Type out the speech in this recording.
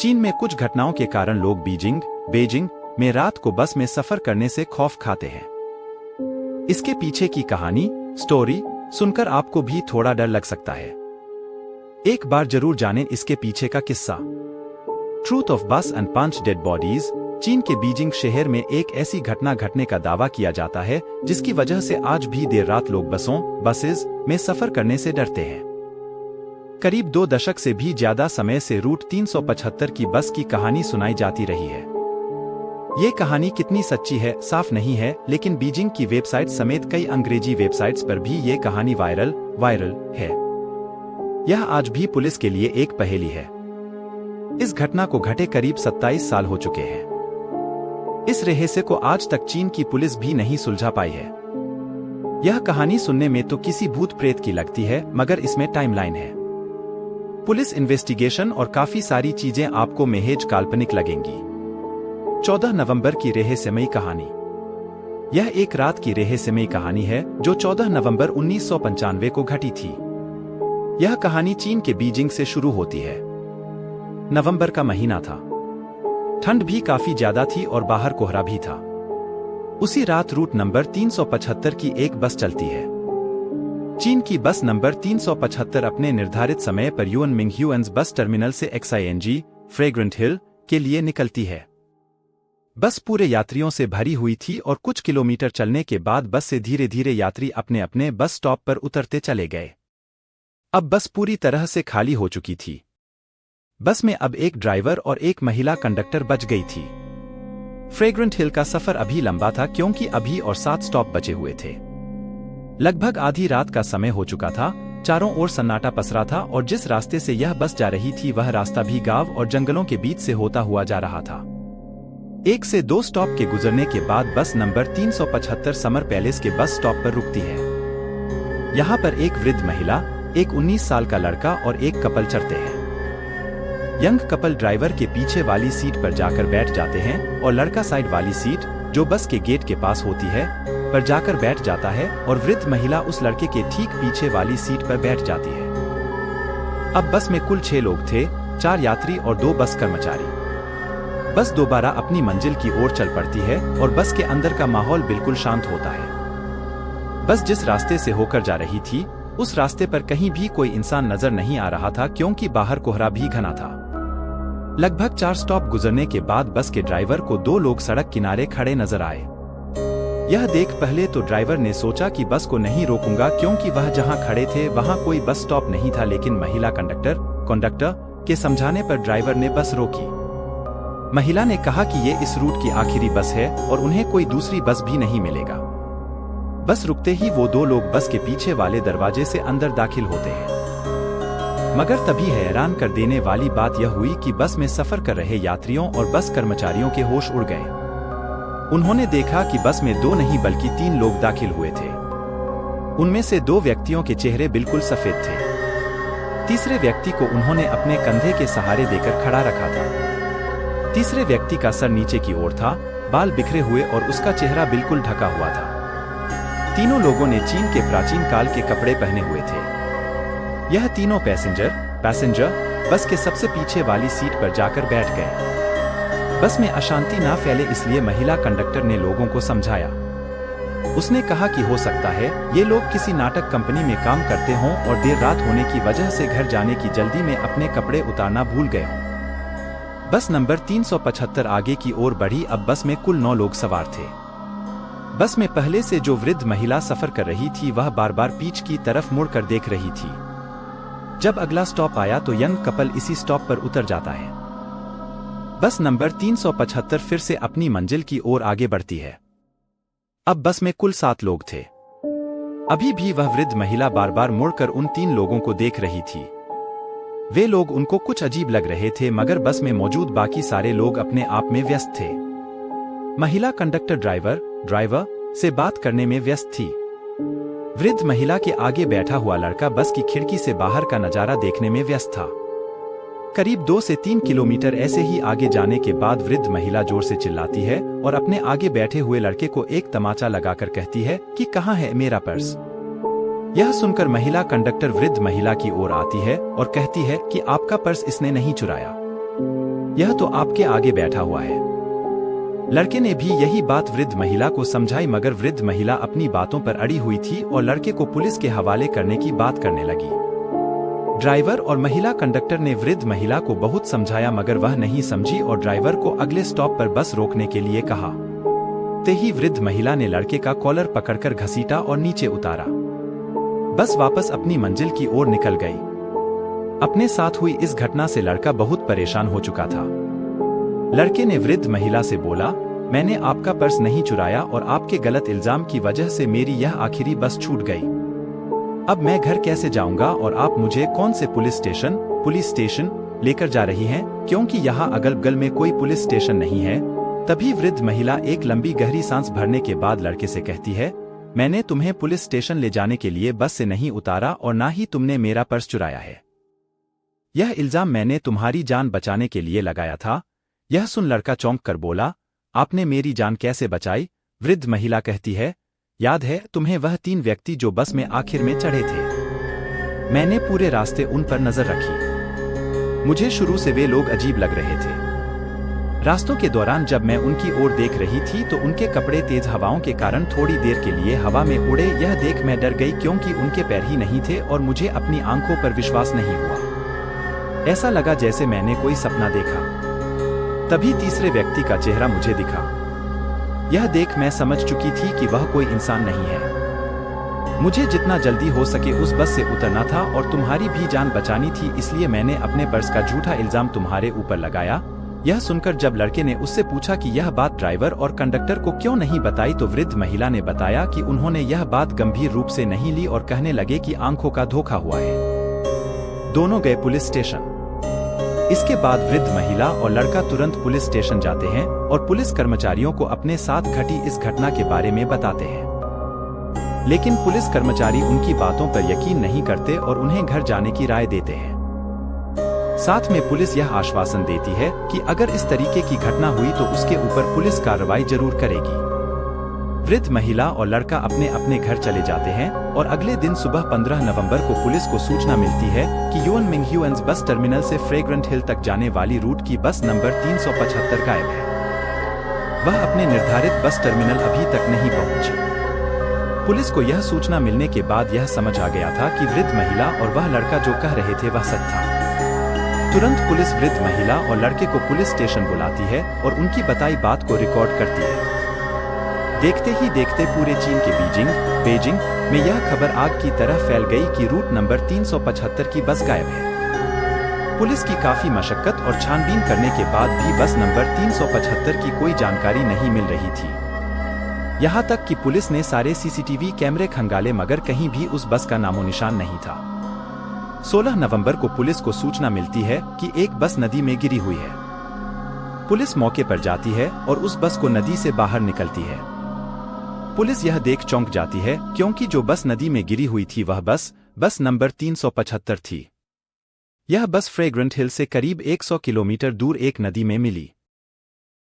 चीन में कुछ घटनाओं के कारण लोग बेजिंग में रात को बस में सफर करने से खौफ खाते हैं। इसके पीछे की कहानी, स्टोरी सुनकर आपको भी थोड़ा डर लग सकता है। एक बार जरूर जानें इसके पीछे का किस्सा। ट्रूथ ऑफ बस एंड 5 डेड बॉडीज। चीन के बीजिंग शहर में एक ऐसी घटना घटने का दावा किया जाता है जिसकी वजह से आज भी देर रात लोग बसेस में सफर करने से डरते हैं। करीब 2 दशक से भी ज्यादा समय से रूट 375 की बस की कहानी सुनाई जाती रही है। ये कहानी कितनी सच्ची है साफ नहीं है, लेकिन बीजिंग की वेबसाइट समेत कई अंग्रेजी वेबसाइट्स पर भी ये कहानी वायरल है। यह आज भी पुलिस के लिए एक पहेली है। इस घटना को घटे करीब 27 साल हो चुके हैं। इस रहस्य को आज तक चीन की पुलिस भी नहीं सुलझा पाई है। यह कहानी सुनने में तो किसी भूत प्रेत की लगती है, मगर इसमें टाइमलाइन है, पुलिस इन्वेस्टिगेशन और काफी सारी चीजें आपको महज काल्पनिक लगेंगी। 14 नवंबर की रहस्यमयी कहानी। यह एक रात की रहस्यमयी कहानी है जो 14 नवंबर 1995 को घटी थी। यह कहानी चीन के बीजिंग से शुरू होती है। नवंबर का महीना था, ठंड भी काफी ज्यादा थी और बाहर कोहरा भी था। उसी रात रूट नंबर 375 की एक बस चलती है। चीन की बस नंबर 375 अपने निर्धारित समय पर युएन मिंगह्यूएन बस टर्मिनल से XING फ्रेग्रेंट हिल के लिए निकलती है। बस पूरे यात्रियों से भरी हुई थी और कुछ किलोमीटर चलने के बाद बस से धीरे धीरे यात्री अपने अपने बस स्टॉप पर उतरते चले गए। अब बस पूरी तरह से खाली हो चुकी थी। बस में अब एक ड्राइवर और एक महिला कंडक्टर बच गई थी। फ्रेग्रेंट हिल का सफर अभी लंबा था क्योंकि अभी और 7 स्टॉप बचे हुए थे। लगभग आधी रात का समय हो चुका था, चारों ओर सन्नाटा पसरा था और जिस रास्ते से यह बस जा रही थी वह रास्ता भी गांव और जंगलों के बीच से होता हुआ जा रहा था। 1 से 2 स्टॉप के गुजरने के बाद बस नंबर 375 समर पैलेस के बस स्टॉप पर रुकती है। यहाँ पर एक वृद्ध महिला, एक 19 साल का लड़का और एक कपल चढ़ते हैं। यंग कपल ड्राइवर के पीछे वाली सीट पर जाकर बैठ जाते हैं और लड़का साइड वाली सीट, जो बस के गेट के पास होती है, पर जाकर बैठ जाता है और वृद्ध महिला उस लड़के के ठीक पीछे वाली सीट पर बैठ जाती है। अब बस में कुल 6 लोग थे, 4 यात्री और 2 बस कर्मचारी। बस दोबारा अपनी मंजिल की ओर चल पड़ती है और बस के अंदर का माहौल बिल्कुल शांत होता है। बस जिस रास्ते से होकर जा रही थी उस रास्ते पर कहीं भी कोई इंसान नजर नहीं आ रहा था क्योंकि बाहर कोहरा भी घना था। लगभग 4 स्टॉप गुजरने के बाद बस के ड्राइवर को 2 लोग सड़क किनारे खड़े नजर आए। यह देख पहले तो ड्राइवर ने सोचा कि बस को नहीं रोकूंगा क्योंकि वह जहां खड़े थे वहां कोई बस स्टॉप नहीं था, लेकिन महिला कंडक्टर के समझाने पर ड्राइवर ने बस रोकी। महिला ने कहा कि ये इस रूट की आखिरी बस है और उन्हें कोई दूसरी बस भी नहीं मिलेगा। बस रुकते ही वो 2 लोग बस के पीछे वाले दरवाजे से अंदर दाखिल होते हैं। मगर तभी हैरान कर देने वाली बात यह हुई कि बस में सफर कर रहे यात्रियों और बस कर्मचारियों के होश उड़ गए। उन्होंने देखा कि बस में 2 नहीं बल्कि 3 लोग दाखिल हुए थे। उनमें से 2 व्यक्तियों के चेहरे बिल्कुल सफेद थे। तीसरे व्यक्ति को उन्होंने अपने कंधे के सहारे देकर खड़ा रखा था। तीसरे व्यक्ति का सर नीचे की ओर था, बाल बिखरे हुए और उसका चेहरा बिल्कुल ढका हुआ था। तीनों लोगों ने चीन के प्राचीन काल के कपड़े पहने हुए थे। यह तीनों पैसेंजर बस के सबसे पीछे वाली सीट पर जाकर बैठ गए। बस में अशांति ना फैले इसलिए महिला कंडक्टर ने लोगों को समझाया। उसने कहा कि हो सकता है ये लोग किसी नाटक कंपनी में काम करते हों और देर रात होने की वजह से घर जाने की जल्दी में अपने कपड़े उतारना भूल गए हों। बस नंबर 375 आगे की ओर बढ़ी। अब बस में कुल 9 लोग सवार थे। बस में पहले से जो वृद्ध महिला सफर कर रही थी वह बार बार पीछ की तरफ मुड़कर देख रही थी। जब अगला स्टॉप आया तो यंग कपल इसी स्टॉप पर उतर जाता है। बस नंबर 375 फिर से अपनी मंजिल की ओर आगे बढ़ती है। अब बस में कुल 7 लोग थे। अभी भी वह वृद्ध महिला बार बार मुड़कर उन 3 लोगों को देख रही थी। वे लोग उनको कुछ अजीब लग रहे थे, मगर बस में मौजूद बाकी सारे लोग अपने आप में व्यस्त थे। महिला कंडक्टर ड्राइवर से बात करने में व्यस्त थी। वृद्ध महिला के आगे बैठा हुआ लड़का बस की खिड़की से बाहर का नजारा देखने में व्यस्त था। करीब 2 से 3 किलोमीटर ऐसे ही आगे जाने के बाद वृद्ध महिला जोर से चिल्लाती है और अपने आगे बैठे हुए लड़के को एक तमाचा लगाकर कहती है कि कहाँ है मेरा पर्स। यह सुनकर महिला कंडक्टर वृद्ध महिला की ओर आती है और कहती है कि आपका पर्स इसने नहीं चुराया। यह तो आपके आगे बैठा हुआ है। लड़के ने भी यही बात वृद्ध महिला को समझाई, मगर वृद्ध महिला अपनी बातों पर अड़ी हुई थी और लड़के को पुलिस के हवाले करने की बात करने लगी। ड्राइवर और महिला कंडक्टर ने वृद्ध महिला को बहुत समझाया, मगर वह नहीं समझी और ड्राइवर को अगले स्टॉप पर बस रोकने के लिए कहा। ते ही वृद्ध महिला ने लड़के का कॉलर पकड़कर घसीटा और नीचे उतारा। बस वापस अपनी मंजिल की ओर निकल गई। अपने साथ हुई इस घटना से लड़का बहुत परेशान हो चुका था। लड़के ने वृद्ध महिला से बोला, मैंने आपका पर्स नहीं चुराया और आपके गलत इल्जाम की वजह से मेरी यह आखिरी बस छूट गई। अब मैं घर कैसे जाऊंगा और आप मुझे कौन से पुलिस स्टेशन लेकर जा रही हैं, क्योंकि यहाँ अगल बगल में कोई पुलिस स्टेशन नहीं है। तभी वृद्ध महिला एक लंबी गहरी सांस भरने के बाद लड़के से कहती है, मैंने तुम्हें पुलिस स्टेशन ले जाने के लिए बस से नहीं उतारा और ना ही तुमने मेरा पर्स चुराया है। यह इल्जाम मैंने तुम्हारी जान बचाने के लिए लगाया था। यह सुन लड़का चौंक कर बोला, आपने मेरी जान कैसे बचाई? वृद्ध महिला कहती है, याद है तुम्हें वह 3 व्यक्ति जो बस में आखिर में चढ़े थे? मैंने पूरे रास्ते उन पर नजर रखी। मुझे शुरू से वे लोग अजीब लग रहे थे। रास्तों के दौरान जब मैं उनकी ओर देख रही थी तो उनके कपड़े तेज हवाओं के कारण थोड़ी देर के लिए हवा में उड़े। यह देख मैं डर गई, क्योंकि उनके पैर ही नहीं थे और मुझे अपनी आंखों पर विश्वास नहीं हुआ। ऐसा लगा जैसे मैंने कोई सपना देखा। तभी तीसरे व्यक्ति का चेहरा मुझे दिखा। यह देख मैं समझ चुकी थी कि वह कोई इंसान नहीं है। मुझे जितना जल्दी हो सके उस बस से उतरना था और तुम्हारी भी जान बचानी थी, इसलिए मैंने अपने पर्स का झूठा इल्जाम तुम्हारे ऊपर लगाया। यह सुनकर जब लड़के ने उससे पूछा कि यह बात ड्राइवर और कंडक्टर को क्यों नहीं बताई, तो वृद्ध महिला ने बताया कि उन्होंने यह बात गंभीर रूप से नहीं ली और कहने लगे कि आंखों का धोखा हुआ है। दोनों गए पुलिस स्टेशन। इसके बाद वृद्ध महिला और लड़का तुरंत पुलिस स्टेशन जाते हैं और पुलिस कर्मचारियों को अपने साथ घटी इस घटना के बारे में बताते हैं। लेकिन पुलिस कर्मचारी उनकी बातों पर यकीन नहीं करते और उन्हें घर जाने की राय देते हैं। साथ में पुलिस यह आश्वासन देती है कि अगर इस तरीके की घटना हुई तो उसके ऊपर पुलिस कार्रवाई जरूर करेगी। वृद्ध महिला और लड़का अपने अपने घर चले जाते हैं और अगले दिन सुबह 15 नवंबर को पुलिस को सूचना मिलती है कि युएन मिंगह्यूएन्स बस टर्मिनल से फ्रेग्रेंट हिल तक जाने वाली रूट की बस नंबर 375 गायब है। वह अपने निर्धारित बस टर्मिनल अभी तक नहीं पहुंची। पुलिस को यह सूचना मिलने के बाद यह समझ आ गया था कि वृद्ध महिला और वह लड़का जो कह रहे थे वह सच था। तुरंत पुलिस वृद्ध महिला और लड़के को पुलिस स्टेशन बुलाती है और उनकी बताई बात को रिकॉर्ड करती है। देखते ही देखते पूरे चीन के बेजिंग में यह खबर आग की तरह फैल गई कि रूट नंबर 375 की बस गायब है। पुलिस की काफी मशक्कत और छानबीन करने के बाद भी बस नंबर 375 की कोई जानकारी नहीं मिल रही थी। यहाँ तक कि पुलिस ने सारे सीसीटीवी कैमरे खंगाले, मगर कहीं भी उस बस का नामो निशान नहीं था। 16 नवंबर को पुलिस को सूचना मिलती है कि एक बस नदी में गिरी हुई है। पुलिस मौके पर जाती है और उस बस को नदी से बाहर निकलती है। पुलिस यह देख चौंक जाती है, क्योंकि जो बस नदी में गिरी हुई थी वह बस नंबर 375 थी। यह बस फ्रेग्रेंट हिल से करीब 100 किलोमीटर दूर एक नदी में मिली।